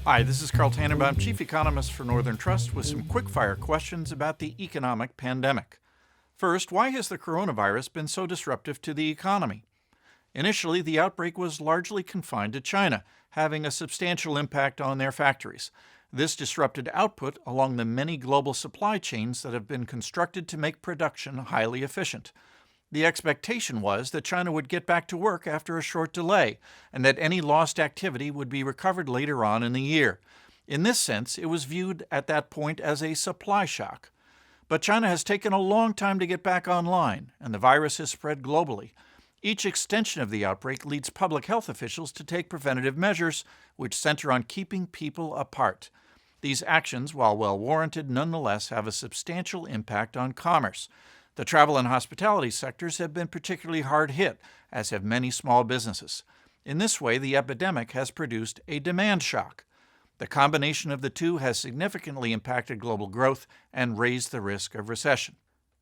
Hi, this is Carl Tannenbaum, Chief Economist for Northern Trust, with some quick-fire questions about the economic pandemic. First, why has the coronavirus been so disruptive to the economy? Initially, the outbreak was largely confined to China, having a substantial impact on their factories. This disrupted output along the many global supply chains that have been constructed to make production highly efficient. The expectation was that China would get back to work after a short delay, and that any lost activity would be recovered later on in the year. In this sense, it was viewed at that point as a supply shock. But China has taken a long time to get back online, and the virus has spread globally. Each extension of the outbreak leads public health officials to take preventative measures which center on keeping people apart. These actions, while well warranted, nonetheless have a substantial impact on commerce. The travel and hospitality sectors have been particularly hard hit, as have many small businesses. In this way, the epidemic has produced a demand shock. The combination of the two has significantly impacted global growth and raised the risk of recession.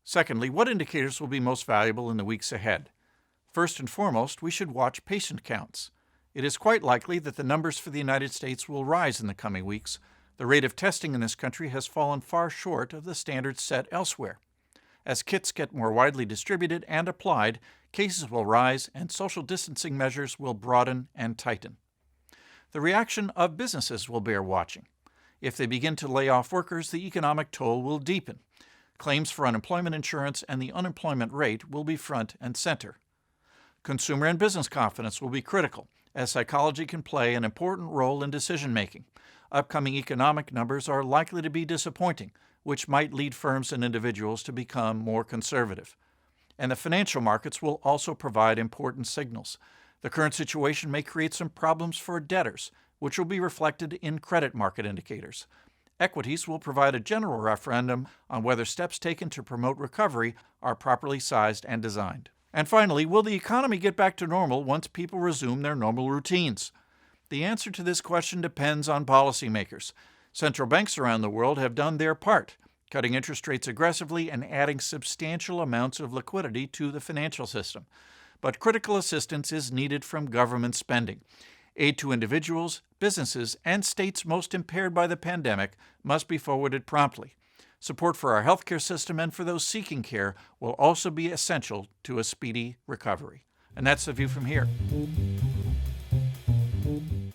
Secondly, what indicators will be most valuable in the weeks ahead? First and foremost, we should watch patient counts. It is quite likely that the numbers for the United States will rise in the coming weeks. The rate of testing in this country has fallen far short of the standards set elsewhere. As kits get more widely distributed and applied, cases will rise and social distancing measures will broaden and tighten. The reaction of businesses will bear watching. If they begin to lay off workers, the economic toll will deepen. Claims for unemployment insurance and the unemployment rate will be front and center. Consumer and business confidence will be critical, as psychology can play an important role in decision-making. Upcoming economic numbers are likely to be disappointing, which might lead firms and individuals to become more conservative. And the financial markets will also provide important signals. The current situation may create some problems for debtors, which will be reflected in credit market indicators. Equities will provide a general referendum on whether steps taken to promote recovery are properly sized and designed. And finally, will the economy get back to normal once people resume their normal routines? The answer to this question depends on policymakers. Central banks around the world have done their part, cutting interest rates aggressively and adding substantial amounts of liquidity to the financial system. But critical assistance is needed from government spending. Aid to individuals, businesses, and states most impaired by the pandemic must be forwarded promptly. Support for our healthcare system and for those seeking care will also be essential to a speedy recovery. And that's the view from here.